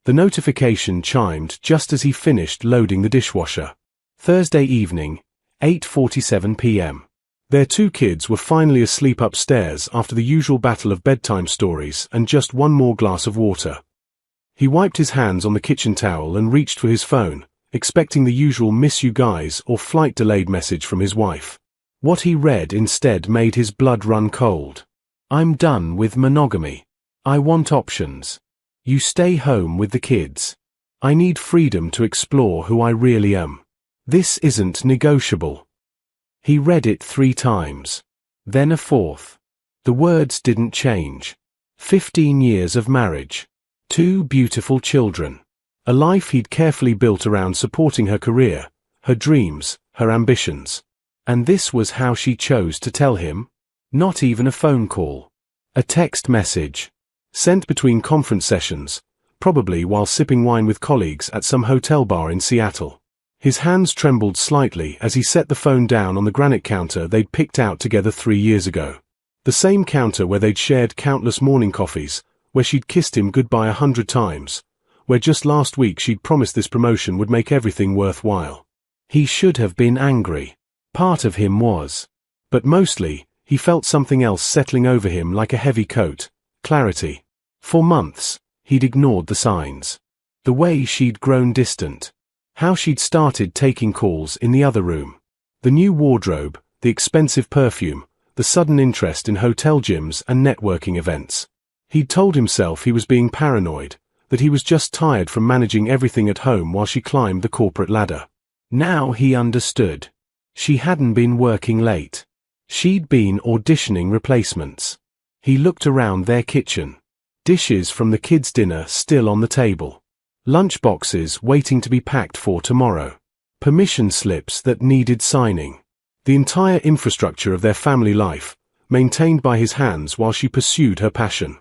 The notification chimed just as he finished loading the dishwasher. Thursday evening, 8:47 p.m. Their two kids were finally asleep upstairs after the usual battle of bedtime stories and just one more glass of water. He wiped his hands on the kitchen towel and reached for his phone, expecting the usual "miss you guys" or flight delayed message from his wife. What he read instead made his blood run cold. "I'm done with monogamy. I want options. You stay home with the kids. I need freedom to explore who I really am. This isn't negotiable." He read it 3 times. Then a 4th. The words didn't change. 15 years of marriage. 2 beautiful children. A life he'd carefully built around supporting her career, her dreams, her ambitions. And this was how she chose to tell him? Not even a phone call. A text message. Sent between conference sessions, probably while sipping wine with colleagues at some hotel bar in Seattle. His hands trembled slightly as he set the phone down on the granite counter they'd picked out together 3 years ago. The same counter where they'd shared countless morning coffees, where she'd kissed him goodbye 100 times, where just last week she'd promised this promotion would make everything worthwhile. He should have been angry. Part of him was. But mostly, he felt something else settling over him like a heavy coat: clarity. For months, he'd ignored the signs. The way she'd grown distant. How she'd started taking calls in the other room. The new wardrobe, the expensive perfume, the sudden interest in hotel gyms and networking events. He'd told himself he was being paranoid, that he was just tired from managing everything at home while she climbed the corporate ladder. Now he understood. She hadn't been working late. She'd been auditioning replacements. He looked around their kitchen. Dishes from the kids' dinner still on the table. Lunch boxes waiting to be packed for tomorrow. Permission slips that needed signing. The entire infrastructure of their family life, maintained by his hands while she pursued her passion.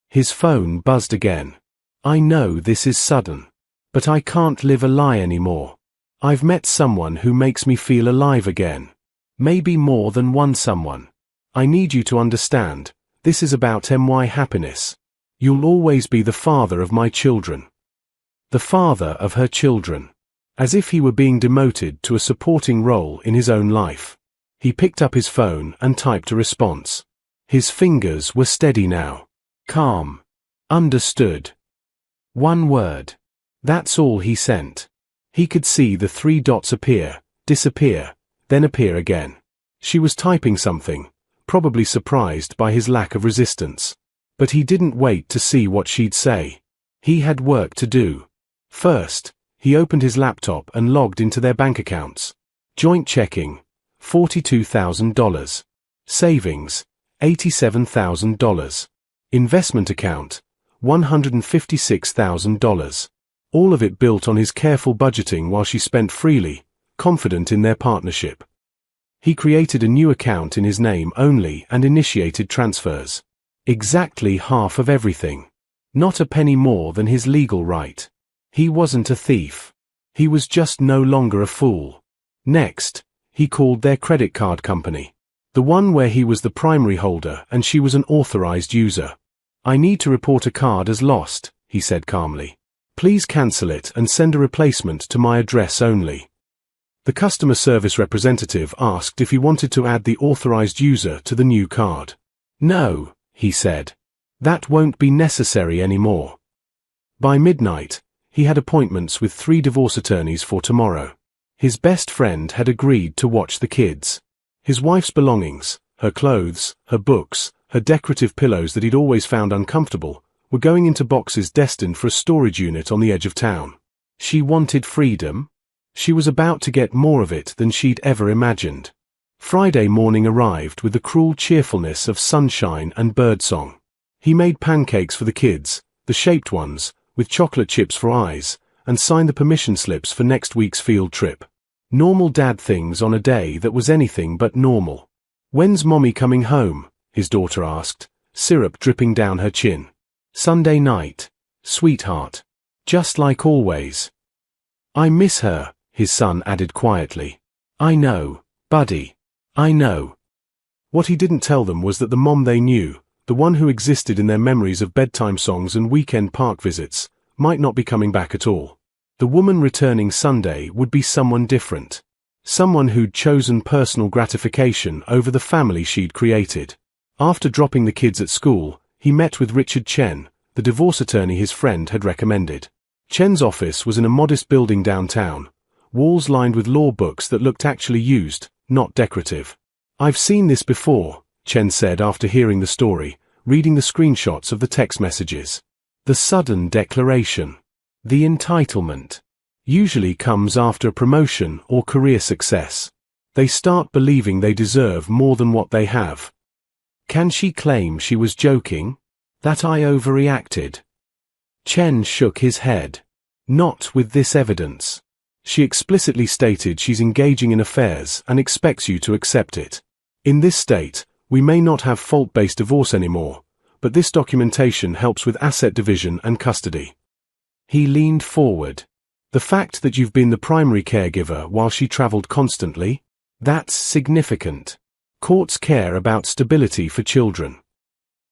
His phone buzzed again. "I know this is sudden. But I can't live a lie anymore. I've met someone who makes me feel alive again. Maybe more than one someone. I need you to understand, this is about my happiness. You'll always be the father of my children." The father of her children. As if he were being demoted to a supporting role in his own life. He picked up his phone and typed a response. His fingers were steady now. Calm. Understood. 1 word. That's all he sent. He could see the 3 dots appear, disappear, then appear again. She was typing something, probably surprised by his lack of resistance. But he didn't wait to see what she'd say. He had work to do. First, he opened his laptop and logged into their bank accounts. Joint checking, $42,000. Savings, $87,000. Investment account, $156,000. All of it built on his careful budgeting while she spent freely, confident in their partnership. He created a new account in his name only and initiated transfers. Exactly half of everything. Not a penny more than his legal right. He wasn't a thief. He was just no longer a fool. Next, he called their credit card company. The one where he was the primary holder and she was an authorized user. "I need to report a card as lost," he said calmly. "Please cancel it and send a replacement to my address only." The customer service representative asked if he wanted to add the authorized user to the new card. "No," he said. "That won't be necessary anymore." By midnight, he had appointments with 3 divorce attorneys for tomorrow. His best friend had agreed to watch the kids. His wife's belongings, her clothes, her books, her decorative pillows that he'd always found uncomfortable, were going into boxes destined for a storage unit on the edge of town. She wanted freedom. She was about to get more of it than she'd ever imagined. Friday morning arrived with the cruel cheerfulness of sunshine and birdsong. He made pancakes for the kids, the shaped ones, with chocolate chips for eyes, and signed the permission slips for next week's field trip. Normal dad things on a day that was anything but normal. "When's Mommy coming home?" his daughter asked, syrup dripping down her chin. "Sunday night, sweetheart. Just like always." "I miss her," his son added quietly. "I know, buddy. I know." What he didn't tell them was that the mom they knew, the one who existed in their memories of bedtime songs and weekend park visits, might not be coming back at all. The woman returning Sunday would be someone different. Someone who'd chosen personal gratification over the family she'd created. After dropping the kids at school, he met with Richard Chen, the divorce attorney his friend had recommended. Chen's office was in a modest building downtown, walls lined with law books that looked actually used, not decorative. "I've seen this before," Chen said after hearing the story, reading the screenshots of the text messages. The sudden declaration. The entitlement. Usually comes after a promotion or career success. They start believing they deserve more than what they have. Can she claim she was joking? That I overreacted? Chen shook his head. Not with this evidence. She explicitly stated she's engaging in affairs and expects you to accept it. In this state, we may not have fault-based divorce anymore, but this documentation helps with asset division and custody. He leaned forward. The fact that you've been the primary caregiver while she traveled constantly? That's significant. Courts care about stability for children.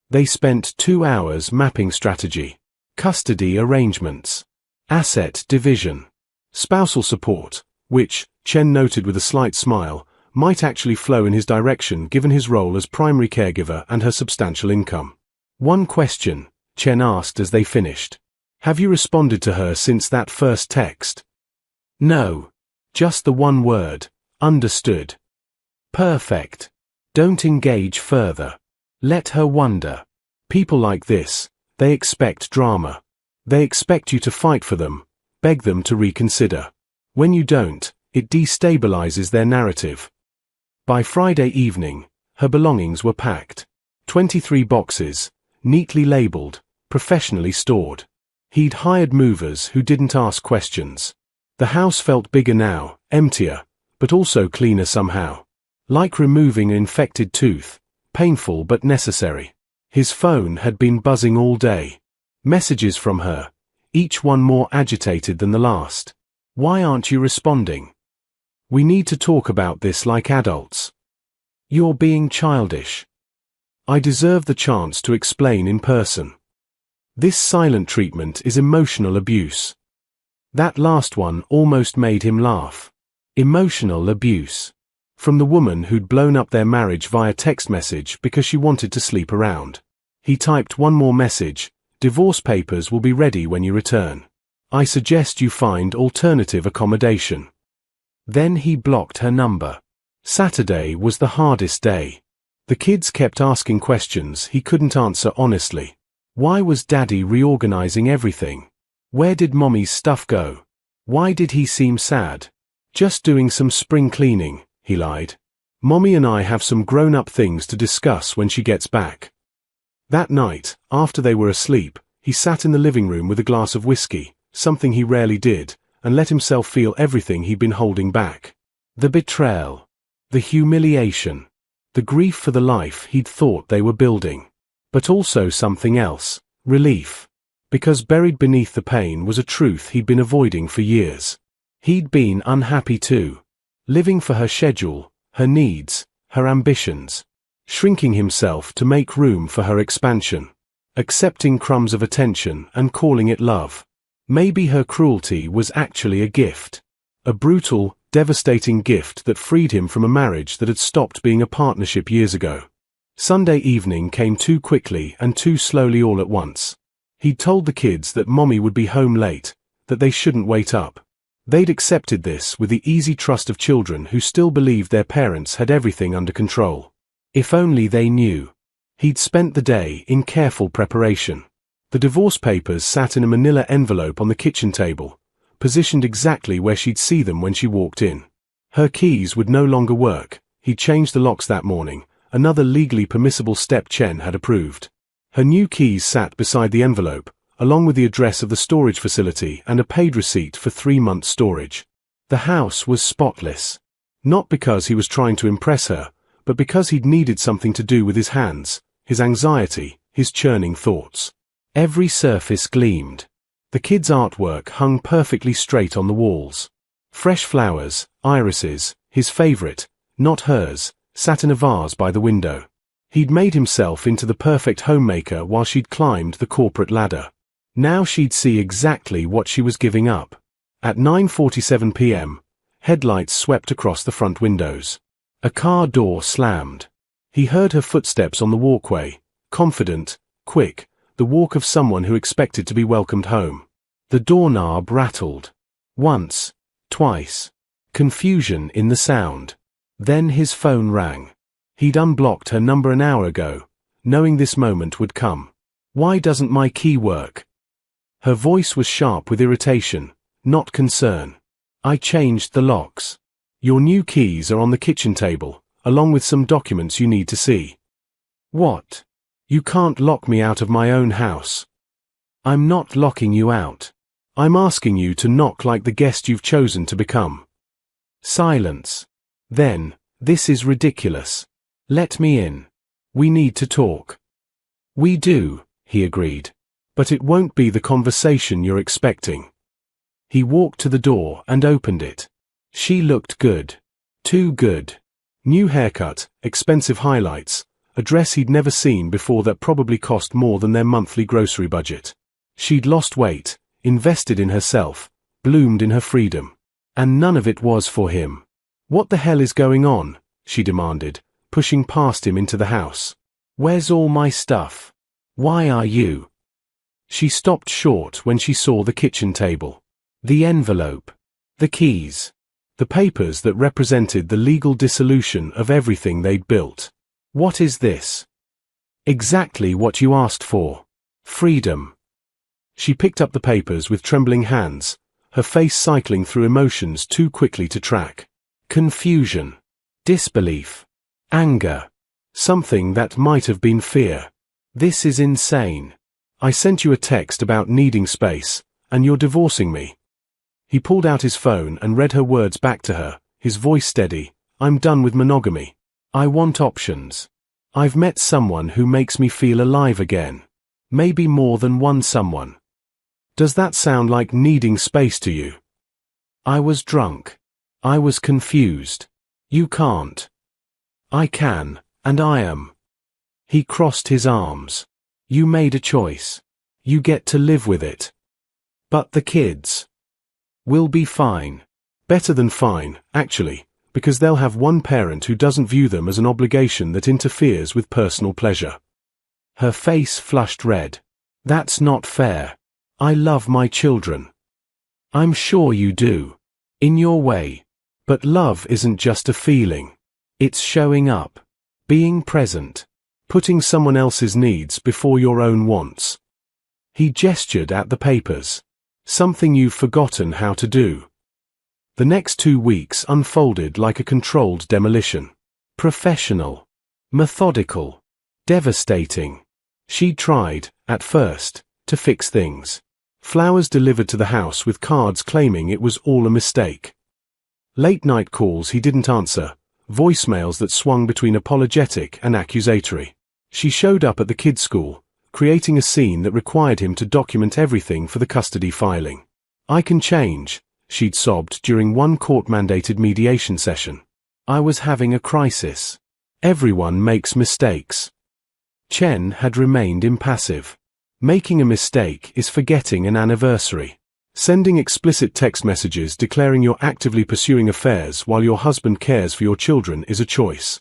They spent 2 hours mapping strategy, custody arrangements, asset division, spousal support, which, Chen noted with a slight smile, might actually flow in his direction given his role as primary caregiver and her substantial income. "One question," Chen asked as they finished. "Have you responded to her since that first text?" "No. Just the one word, understood." "Perfect. Don't engage further. Let her wonder. People like this, they expect drama. They expect you to fight for them, beg them to reconsider. When you don't, it destabilizes their narrative." By Friday evening, her belongings were packed. 23 boxes, neatly labeled, professionally stored. He'd hired movers who didn't ask questions. The house felt bigger now, emptier, but also cleaner somehow. Like removing an infected tooth, painful but necessary. His phone had been buzzing all day. Messages from her, each one more agitated than the last. "Why aren't you responding? We need to talk about this like adults. You're being childish. I deserve the chance to explain in person. This silent treatment is emotional abuse." That last one almost made him laugh. Emotional abuse. From the woman who'd blown up their marriage via text message because she wanted to sleep around. He typed one more message: "Divorce papers will be ready when you return. I suggest you find alternative accommodation." Then he blocked her number. Saturday was the hardest day. The kids kept asking questions he couldn't answer honestly. Why was Daddy reorganizing everything? Where did Mommy's stuff go? Why did he seem sad? "Just doing some spring cleaning," he lied. "Mommy and I have some grown-up things to discuss when she gets back." That night, after they were asleep, he sat in the living room with a glass of whiskey, something he rarely did, and let himself feel everything he'd been holding back. The betrayal. The humiliation. The grief for the life he'd thought they were building. But also something else, relief. Because buried beneath the pain was a truth he'd been avoiding for years. He'd been unhappy too. Living for her schedule, her needs, her ambitions. Shrinking himself to make room for her expansion. Accepting crumbs of attention and calling it love. Maybe her cruelty was actually a gift. A brutal, devastating gift that freed him from a marriage that had stopped being a partnership years ago. Sunday evening came too quickly and too slowly all at once. He'd told the kids that Mommy would be home late, that they shouldn't wait up. They'd accepted this with the easy trust of children who still believed their parents had everything under control. If only they knew. He'd spent the day in careful preparation. The divorce papers sat in a manila envelope on the kitchen table, positioned exactly where she'd see them when she walked in. Her keys would no longer work. He'd changed the locks that morning, another legally permissible step Chen had approved. Her new keys sat beside the envelope, along with the address of the storage facility and a paid receipt for 3 months' storage. The house was spotless. Not because he was trying to impress her, but because he'd needed something to do with his hands, his anxiety, his churning thoughts. Every surface gleamed. The kids' artwork hung perfectly straight on the walls. Fresh flowers, irises, his favorite, not hers, sat in a vase by the window. He'd made himself into the perfect homemaker while she'd climbed the corporate ladder. Now she'd see exactly what she was giving up. At 9:47 p.m., headlights swept across the front windows. A car door slammed. He heard her footsteps on the walkway, confident, quick, the walk of someone who expected to be welcomed home. The doorknob rattled. Once, twice. Confusion in the sound. Then his phone rang. He'd unblocked her number an hour ago, knowing this moment would come. "Why doesn't my key work?" Her voice was sharp with irritation, not concern. "I changed the locks. Your new keys are on the kitchen table, along with some documents you need to see." "What? You can't lock me out of my own house." "I'm not locking you out. I'm asking you to knock like the guest you've chosen to become." Silence. Then, "This is ridiculous. Let me in. We need to talk." "We do," he agreed. "But it won't be the conversation you're expecting." He walked to the door and opened it. She looked good. Too good. New haircut, expensive highlights, a dress he'd never seen before that probably cost more than their monthly grocery budget. She'd lost weight, invested in herself, bloomed in her freedom. And none of it was for him. "What the hell is going on?" she demanded, pushing past him into the house. "Where's all my stuff? Why are you?" She stopped short when she saw the kitchen table. The envelope. The keys. The papers that represented the legal dissolution of everything they'd built. "What is this?" "Exactly what you asked for. Freedom." She picked up the papers with trembling hands, her face cycling through emotions too quickly to track. Confusion. Disbelief. Anger. Something that might have been fear. "This is insane. I sent you a text about needing space, and you're divorcing me." He pulled out his phone and read her words back to her, his voice steady. "I'm done with monogamy. I want options. I've met someone who makes me feel alive again. Maybe more than one someone." "Does that sound like needing space to you?" "I was drunk. I was confused. You can't." "I can, and I am." He crossed his arms. "You made a choice. You get to live with it." "But the kids?" "Will be fine. Better than fine, actually, because they'll have one parent who doesn't view them as an obligation that interferes with personal pleasure." Her face flushed red. "That's not fair. I love my children." "I'm sure you do. In your way. But love isn't just a feeling. It's showing up. Being present. Putting someone else's needs before your own wants." He gestured at the papers. "Something you've forgotten how to do." The next 2 weeks unfolded like a controlled demolition. Professional. Methodical. Devastating. She tried, at first, to fix things. Flowers delivered to the house with cards claiming it was all a mistake. Late-night calls he didn't answer, voicemails that swung between apologetic and accusatory. She showed up at the kids' school, creating a scene that required him to document everything for the custody filing. "I can change," she'd sobbed during one court-mandated mediation session. "I was having a crisis. Everyone makes mistakes." Chen had remained impassive. Making a mistake is forgetting an anniversary. Sending explicit text messages declaring you're actively pursuing affairs while your husband cares for your children is a choice.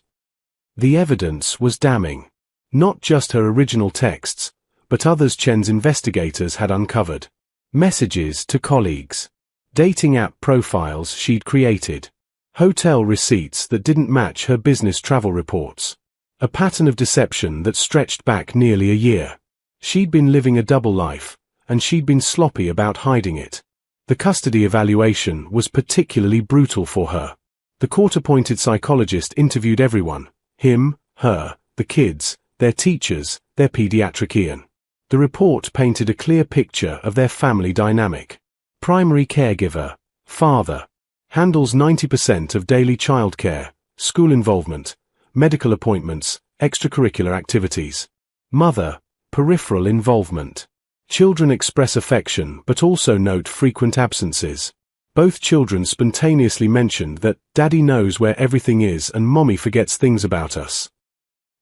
The evidence was damning. Not just her original texts, but others Chen's investigators had uncovered. Messages to colleagues. Dating app profiles she'd created. Hotel receipts that didn't match her business travel reports. A pattern of deception that stretched back nearly a year. She'd been living a double life, and she'd been sloppy about hiding it. The custody evaluation was particularly brutal for her. The court-appointed psychologist interviewed everyone, him, her, the kids, their teachers, their pediatrician. The report painted a clear picture of their family dynamic. Primary caregiver, father, handles 90% of daily childcare, school involvement, medical appointments, extracurricular activities. Mother, peripheral involvement. Children express affection but also note frequent absences. Both children spontaneously mentioned that Daddy knows where everything is and Mommy forgets things about us.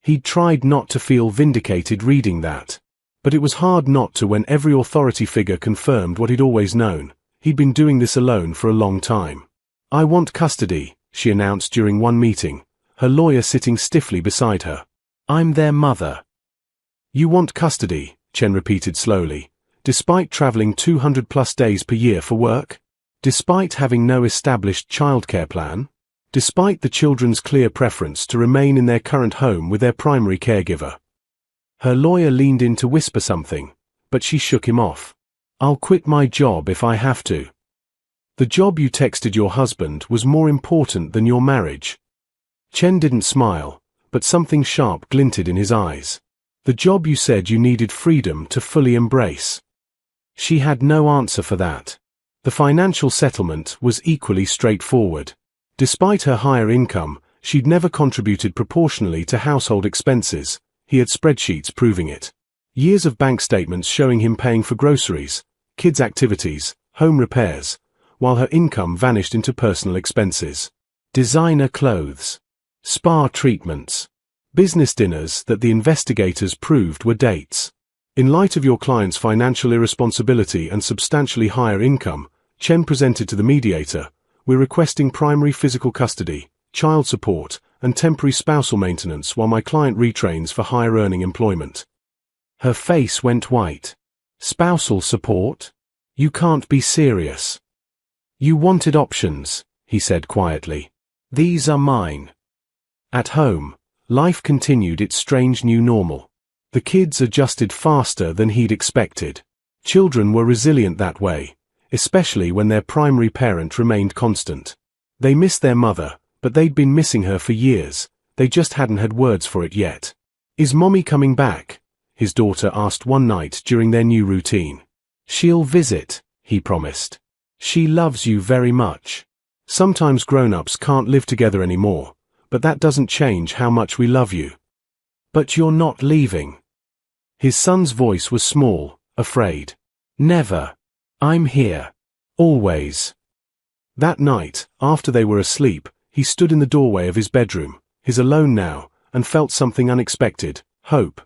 He'd tried not to feel vindicated reading that. But it was hard not to when every authority figure confirmed what he'd always known. He'd been doing this alone for a long time. "I want custody," she announced during one meeting, her lawyer sitting stiffly beside her. "I'm their mother." "You want custody," Chen repeated slowly, "despite traveling 200+ days per year for work? Despite having no established childcare plan? Despite the children's clear preference to remain in their current home with their primary caregiver?" Her lawyer leaned in to whisper something, but she shook him off. "I'll quit my job if I have to." "The job you texted your husband was more important than your marriage." Chen didn't smile, but something sharp glinted in his eyes. "The job you said you needed freedom to fully embrace." She had no answer for that. The financial settlement was equally straightforward. Despite her higher income, she'd never contributed proportionally to household expenses. He had spreadsheets proving it. Years of bank statements showing him paying for groceries, kids' activities, home repairs, while her income vanished into personal expenses. Designer clothes, spa treatments, business dinners that the investigators proved were dates. In light of your client's financial irresponsibility and substantially higher income, Chen presented to the mediator, "We're requesting primary physical custody, child support, and temporary spousal maintenance while my client retrains for higher-earning employment." Her face went white. "Spousal support? You can't be serious." "You wanted options," he said quietly. "These are mine." At home, life continued its strange new normal. The kids adjusted faster than he'd expected. Children were resilient that way, especially when their primary parent remained constant. They missed their mother, but they'd been missing her for years. They just hadn't had words for it yet. "Is Mommy coming back?" his daughter asked one night during their new routine. "She'll visit," he promised. "She loves you very much. Sometimes grown-ups can't live together anymore, but that doesn't change how much we love you." "But you're not leaving." His son's voice was small, afraid. "Never. I'm here. Always." That night, after they were asleep, he stood in the doorway of his bedroom, his alone now, and felt something unexpected: hope.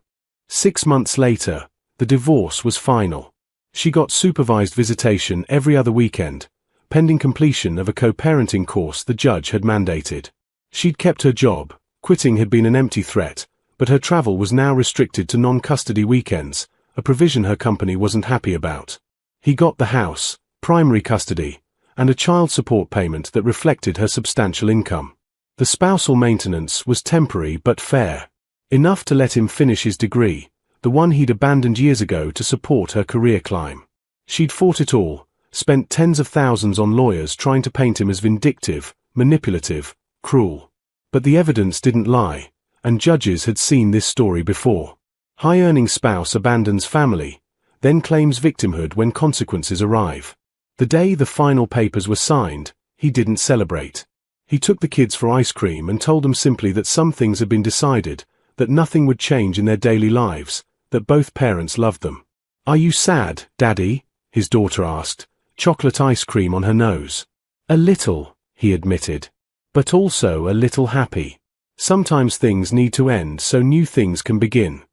6 months later, the divorce was final. She got supervised visitation every other weekend, pending completion of a co-parenting course the judge had mandated. She'd kept her job, quitting had been an empty threat, but her travel was now restricted to non-custody weekends, a provision her company wasn't happy about. He got the house, primary custody, and a child support payment that reflected her substantial income. The spousal maintenance was temporary but fair. Enough to let him finish his degree, the one he'd abandoned years ago to support her career climb. She'd fought it all, spent tens of thousands on lawyers trying to paint him as vindictive, manipulative, cruel. But the evidence didn't lie, and judges had seen this story before. High-earning spouse abandons family, then claims victimhood when consequences arrive. The day the final papers were signed, he didn't celebrate. He took the kids for ice cream and told them simply that some things had been decided, that nothing would change in their daily lives, that both parents loved them. "Are you sad, Daddy?" his daughter asked, chocolate ice cream on her nose. "A little," he admitted, "but also a little happy. Sometimes things need to end so new things can begin."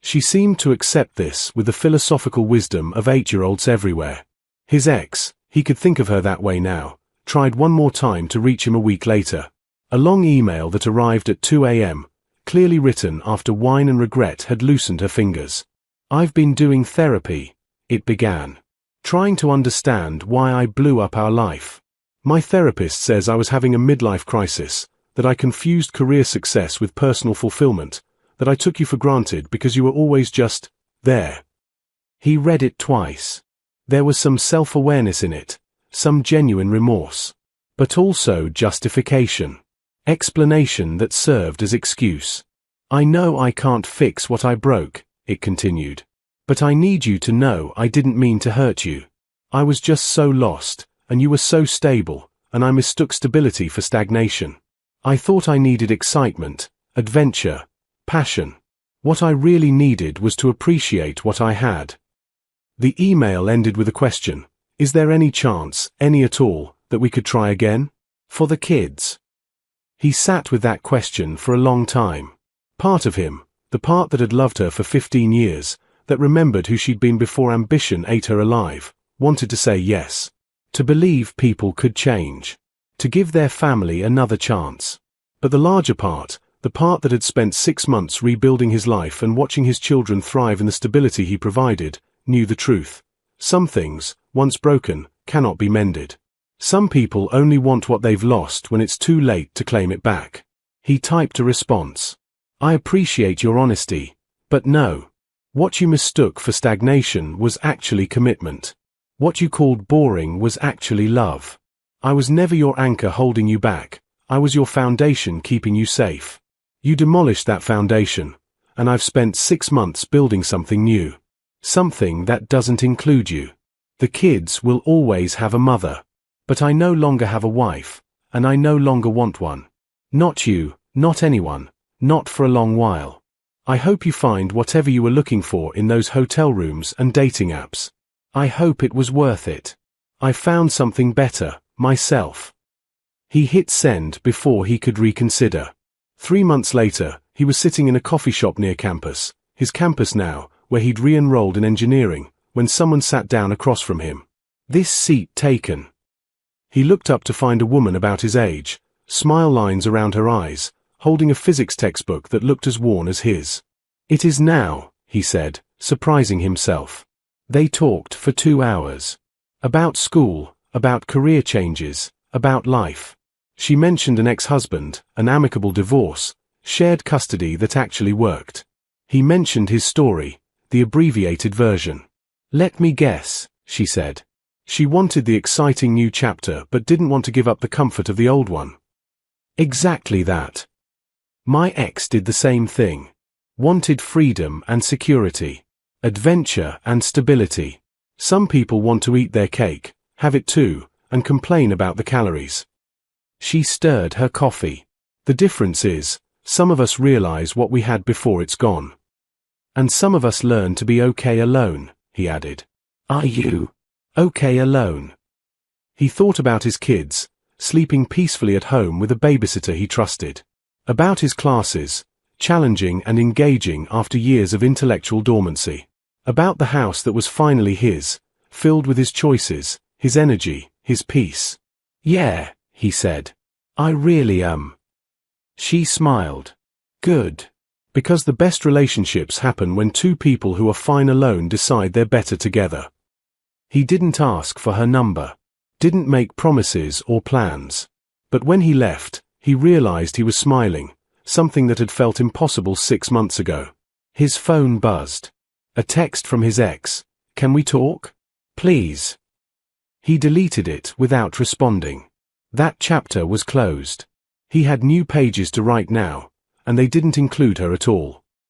She seemed to accept this with the philosophical wisdom of 8-year-olds everywhere. His ex, he could think of her that way now, tried one more time to reach him a week later. A long email that arrived at 2 a.m., clearly written after wine and regret had loosened her fingers. "I've been doing therapy," it began. "Trying to understand why I blew up our life. My therapist says I was having a midlife crisis, that I confused career success with personal fulfillment, that I took you for granted because you were always just there." He read it twice. There was some self-awareness in it, some genuine remorse, but also justification. Explanation that served as excuse. "I know I can't fix what I broke," it continued, "but I need you to know I didn't mean to hurt you. I was just so lost, and you were so stable, and I mistook stability for stagnation. I thought I needed excitement, adventure, passion. What I really needed was to appreciate what I had." The email ended with a question: "Is there any chance, any at all, that we could try again? For the kids?" He sat with that question for a long time. Part of him, the part that had loved her for 15 years, that remembered who she'd been before ambition ate her alive, wanted to say yes. To believe people could change. To give their family another chance. But the larger part, the part that had spent 6 months rebuilding his life and watching his children thrive in the stability he provided, knew the truth. Some things, once broken, cannot be mended. Some people only want what they've lost when it's too late to claim it back. He typed a response. I appreciate your honesty, but no. What you mistook for stagnation was actually commitment. What you called boring was actually love. I was never your anchor holding you back. I was your foundation keeping you safe. You demolished that foundation, and I've spent 6 months building something new. Something that doesn't include you. The kids will always have a mother. But I no longer have a wife, and I no longer want one. Not you, not anyone, not for a long while. I hope you find whatever you were looking for in those hotel rooms and dating apps. I hope it was worth it. I found something better, myself. He hit send before he could reconsider. 3 months later, he was sitting in a coffee shop near campus, his campus now, where he'd re-enrolled in engineering, when someone sat down across from him. This seat taken. He looked up to find a woman about his age, smile lines around her eyes, holding a physics textbook that looked as worn as his. It is now, he said, surprising himself. They talked for 2 hours. About school, about career changes, about life. She mentioned an ex-husband, an amicable divorce, shared custody that actually worked. He mentioned his story, the abbreviated version. Let me guess, she said. She wanted the exciting new chapter but didn't want to give up the comfort of the old one. Exactly that. My ex did the same thing. Wanted freedom and security. Adventure and stability. Some people want to eat their cake, have it too, and complain about the calories. She stirred her coffee. The difference is, some of us realize what we had before it's gone. And some of us learn to be okay alone, he added. Are you okay alone? He thought about his kids, sleeping peacefully at home with a babysitter he trusted. About his classes, challenging and engaging after years of intellectual dormancy. About the house that was finally his, filled with his choices, his energy, his peace. Yeah, he said. I really am. She smiled. Good. Because the best relationships happen when two people who are fine alone decide they're better together. He didn't ask for her number. Didn't make promises or plans. But when he left, he realized he was smiling, something that had felt impossible 6 months ago. His phone buzzed. A text from his ex. Can we talk? Please. He deleted it without responding. That chapter was closed. He had new pages to write now, and they didn't include her at all.